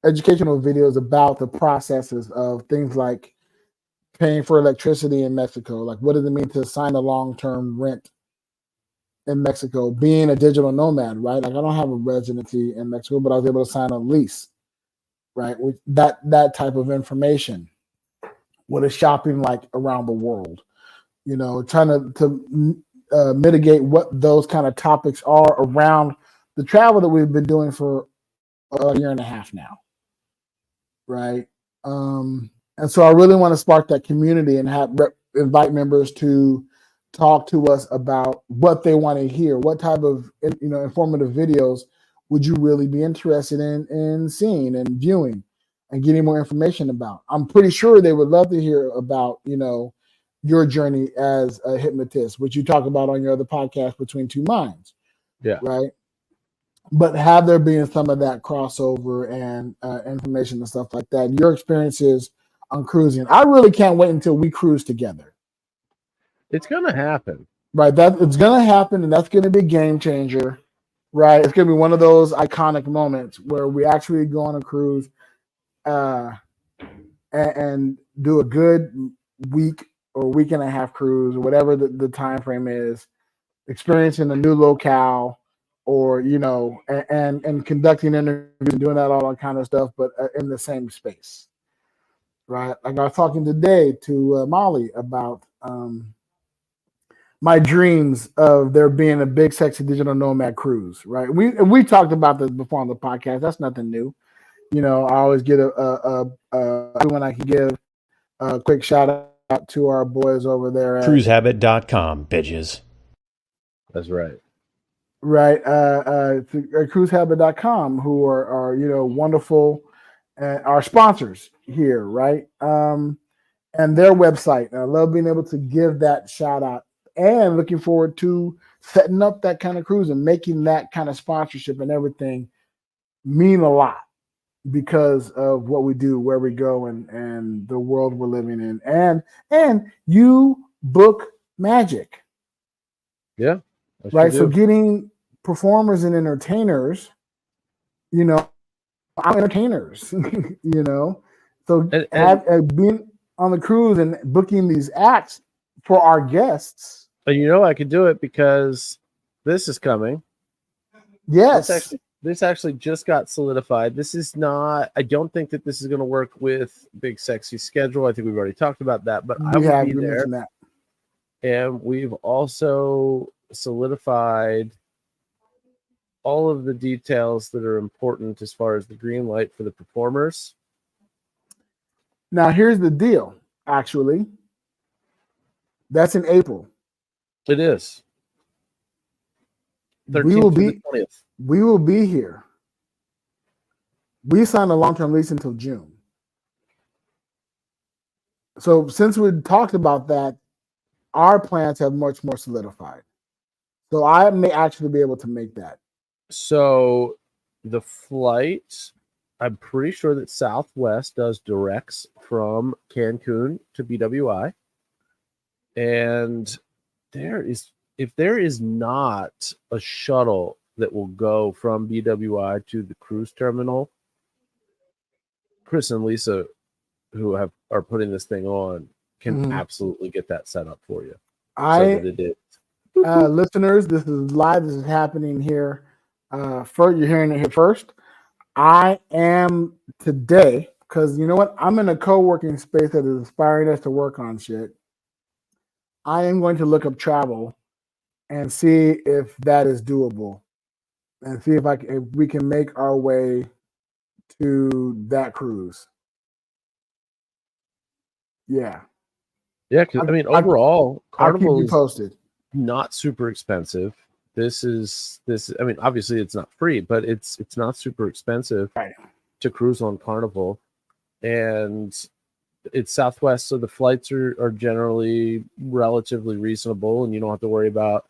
educational videos about the processes of things like paying for electricity in Mexico. Like, what does it mean to sign a long-term rent in Mexico? Being a digital nomad, right? Like, I don't have a residency in Mexico, but I was able to sign a lease, right? With that type of information. What is shopping like around the world? Trying to mitigate what those kind of topics are around the travel that we've been doing for a year and a half now, right? And so I really want to spark that community and invite members to talk to us about what they want to hear. What type of informative videos would you really be interested in seeing and viewing and getting more information about? I'm pretty sure they would love to hear about your journey as a hypnotist, which you talk about on your other podcast, Between Two Minds. Yeah. Right. But have there been some of that crossover and information and stuff like that? Your experiences on cruising. I really can't wait until we cruise together. It's gonna happen. Right. It's gonna happen, and that's gonna be a game changer. Right. It's gonna be one of those iconic moments where we actually go on a cruise and do a good week or week and a half cruise, or whatever the time frame is, experiencing a new locale, or and conducting interviews and doing that all that kind of stuff, but in the same space. Right. Like I was talking today to Molly about my dreams of there being a big, sexy digital nomad cruise. Right. We talked about this before on the podcast. That's nothing new. I always get when I can give a quick shout out to our boys over there at cruisehabit.com, bitches. That's right. Right. Cruisehabit.com, who are wonderful, our sponsors here, right? And their website. And I love being able to give that shout out, and looking forward to setting up that kind of cruise and making that kind of sponsorship and everything mean a lot because of what we do, where we go, and the world we're living in. And you book magic. Yeah. Right. So getting performers and entertainers, I'm entertainers, So being on the cruise and booking these acts for our guests. I could do it because this is coming. Yes. This actually just got solidified. This is not, I don't think that this is going to work with Big Sexy schedule. I think we've already talked about that, but I will be there. That. And we've also solidified all of the details that are important as far as the green light for the performers. Now, here's the deal, actually. That's in April. It is. 13th we will to the 20th. We will be here. We signed a long-term lease until June. So since we talked about that, our plans have much more solidified. So I may actually be able to make that. So the flight, I'm pretty sure that Southwest does directs from Cancun to BWI. And if there is not a shuttle that will go from BWI to the cruise terminal, Chris and Lisa, who are putting this thing on, can absolutely get that set up for you. Listeners, this is live. This is happening here. First, you're hearing it here first. I am today, because you know what? I'm in a co-working space that is inspiring us to work on shit. I am going to look up travel and see if that is doable, and see if we can make our way to that cruise. Yeah. Yeah, because I mean, overall, Carnival is posted. Not super expensive. This. I mean, obviously, it's not free, but it's not super expensive to cruise on Carnival, and it's Southwest, so the flights are generally relatively reasonable, and you don't have to worry about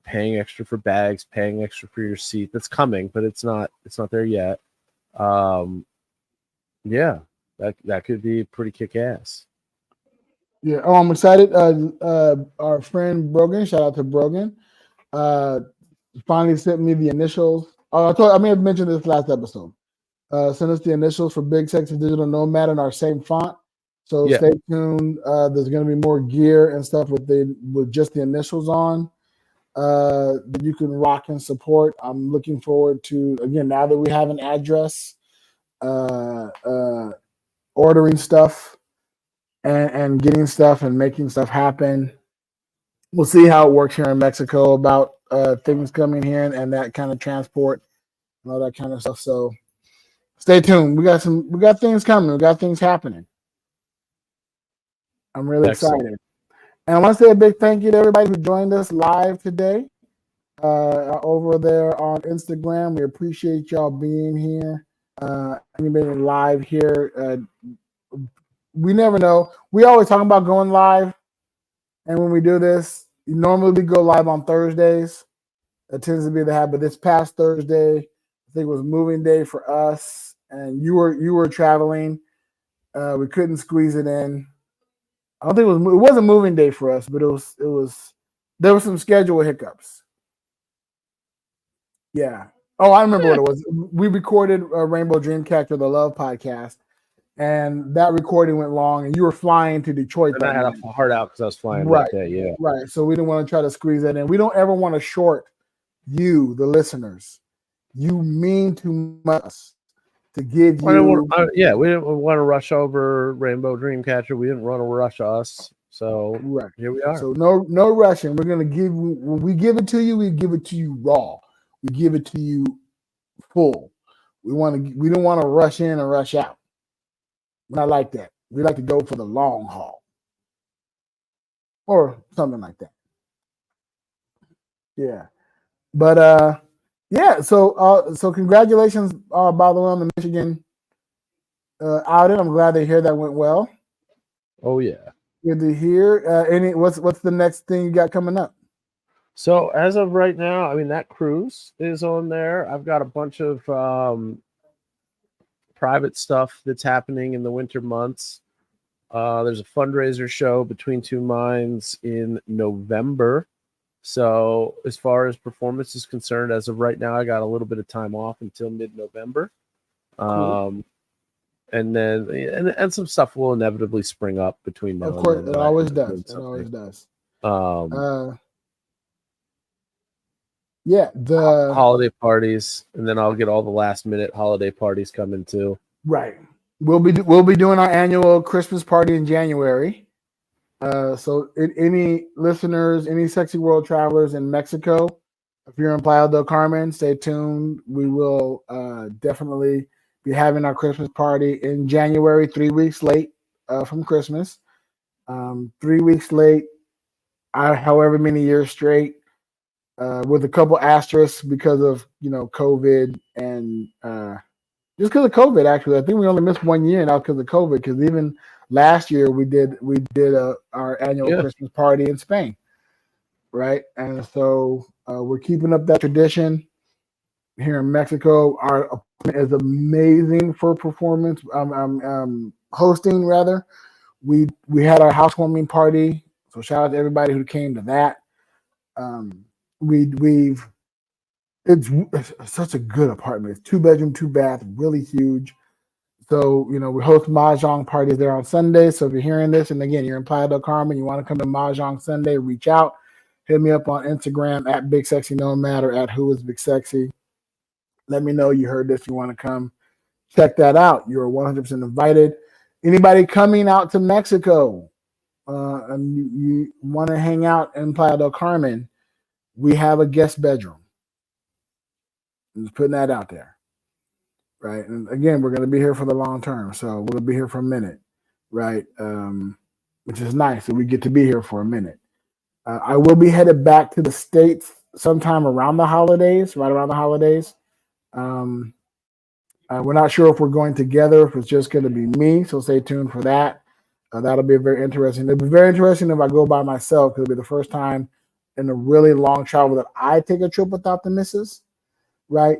paying extra for bags, paying extra for your seat. That's coming, but it's not there yet. Yeah, that could be pretty kick ass. Yeah. Oh, I'm excited. Our friend Brogan, shout out to Brogan, finally sent me the initials. I may have mentioned this last episode. Sent us the initials for Big Sexy Digital Nomad in our same font. So stay tuned. There's going to be more gear and stuff with just the initials on that you can rock and support. I'm looking forward to, again, now that we have an address, ordering stuff and getting stuff and making stuff happen. We'll see how it works here in Mexico about things coming here and that kind of transport and all that kind of stuff. So stay tuned. We got things coming. We got things happening. I'm really excited. And I want to say a big thank you to everybody who joined us live today over there on Instagram. We appreciate y'all being here. Anybody live here, we never know. We always talk about going live, and when we do this, normally we go live on Thursdays. That tends to be the habit. But this past Thursday, I think it was moving day for us, and you were traveling. We couldn't squeeze it in. I don't think it wasn't moving day for us, but it was. There were some schedule hiccups. Yeah. Oh, I remember what it was. We recorded Rainbow Dreamcatcher, the Love podcast. And that recording went long, and you were flying to Detroit. And I had a heart out because I was flying that day. Yeah, right. So we didn't want to try to squeeze that in. We don't ever want to short you, the listeners. You mean too much to give you. We didn't want to rush over Rainbow Dreamcatcher. We didn't want to rush us. So here we are. So no rushing. We're gonna give. When we give it to you, we give it to you raw. We give it to you full. We don't want to rush in and rush out. Not like that. We like to go for the long haul or something like that. Yeah. But so congratulations, by the way, on the Michigan outing. I'm glad to hear that went well. Oh yeah. Good to hear. What's the next thing you got coming up? So as of right now, I mean, that cruise is on there. I've got a bunch of private stuff that's happening in the winter months. There's a fundraiser show Between Two Minds in November. So as far as performance is concerned, as of right now, I got a little bit of time off until mid-November. Cool. And then and some stuff will inevitably spring up between now and then. Of course, it always does. It always does. The holiday parties, and then I'll get all the last minute holiday parties coming too. Right. We'll be doing our annual Christmas party in January. So any listeners, any Sexy World travelers in Mexico, if you're in Playa del Carmen, stay tuned. We will definitely be having our Christmas party in January, 3 weeks late from Christmas. 3 weeks late, however many years straight. With a couple asterisks because of COVID and just because of COVID. Actually, I think we only missed 1 year, and that was because of COVID. Because even last year we did our annual Christmas party in Spain, right? And so we're keeping up that tradition here in Mexico. Our apartment is amazing for performance. Hosting rather. We had our housewarming party, so shout out to everybody who came to that. It's such a good apartment. It's 2-bedroom, 2-bath, really huge. So, we host Mahjong parties there on Sunday. So if you're hearing this, and again, you're in Playa del Carmen, you want to come to Mahjong Sunday, reach out. Hit me up on Instagram at Big Sexy Nomad or at Who Is Big Sexy. Let me know you heard this. You want to come check that out. You're 100% invited. Anybody coming out to Mexico and you want to hang out in Playa del Carmen, we have a guest bedroom. I'm just putting that out there. Right. And again, we're going to be here for the long term. So we're going to be here for a minute. Right. Which is nice that we get to be here for a minute. I will be headed back to the States sometime around the holidays, right around the holidays. We're not sure if we're going together, if it's just going to be me. So stay tuned for that. That'll be very interesting. It'll be very interesting if I go by myself, because it'll be the first time in a really long travel that I take a trip without the missus. Right.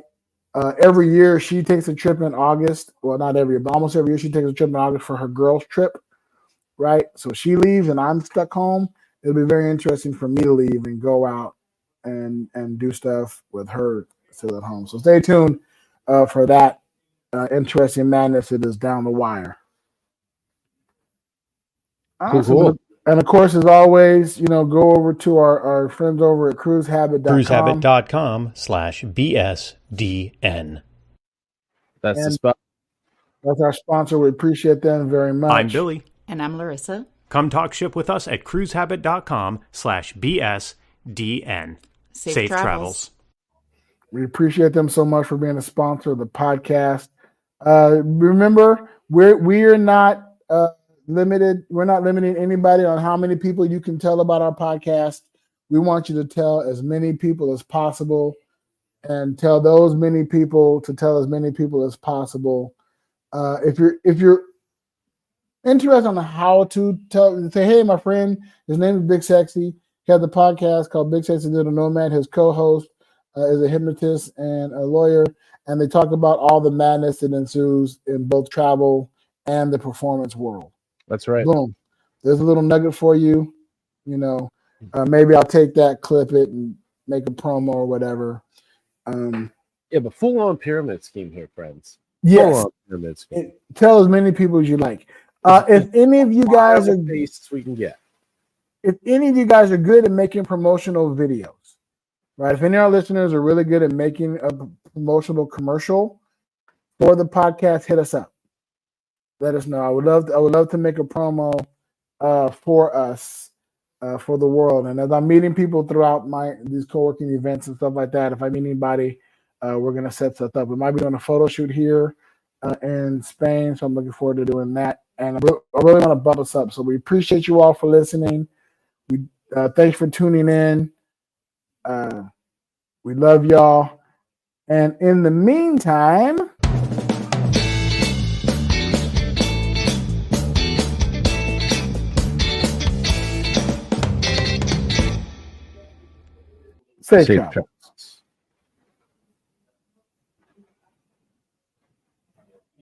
Every year she takes a trip in August. Well, not every year, but almost every year she takes a trip in August for her girls' trip. Right. So she leaves and I'm stuck home. It'll be very interesting for me to leave and go out and do stuff with her still at home. So stay tuned for that interesting madness that is down the wire. Awesome. Cool. And of course, as always, go over to our friends over at cruisehabit.com. cruisehabit.com/BSDN. That's the spot. That's our sponsor. We appreciate them very much. I'm Billy. And I'm Larissa. Come talk ship with us at cruisehabit.com/BSDN. Safe travels. We appreciate them so much for being a sponsor of the podcast. Remember, we are not limited. We're not limiting anybody on how many people you can tell about our podcast. We want you to tell as many people as possible, and tell those many people to tell as many people as possible. If you're interested on how to say, hey, my friend, his name is Big Sexy. He has a podcast called Big Sexy Little Nomad. His co-host is a hypnotist and a lawyer, and they talk about all the madness that ensues in both travel and the performance world. That's right. Boom. There's a little nugget for you. Maybe I'll take that, clip it, and make a promo or whatever. But full-on pyramid scheme here, friends. Yes. Pyramid scheme. Tell as many people as you like. If any of you guys are we can get. If any of you guys are good at making promotional videos, right? If any of our listeners are really good at making a promotional commercial for the podcast, hit us up. Let us know. I would love to make a promo for us, for the world. And as I'm meeting people throughout these co-working events and stuff like that, if I meet anybody, we're gonna set stuff up. We might be doing a photo shoot here in Spain, so I'm looking forward to doing that. And I really want to bump us up. So we appreciate you all for listening. We thanks for tuning in. We love y'all. And in the meantime, safe travel.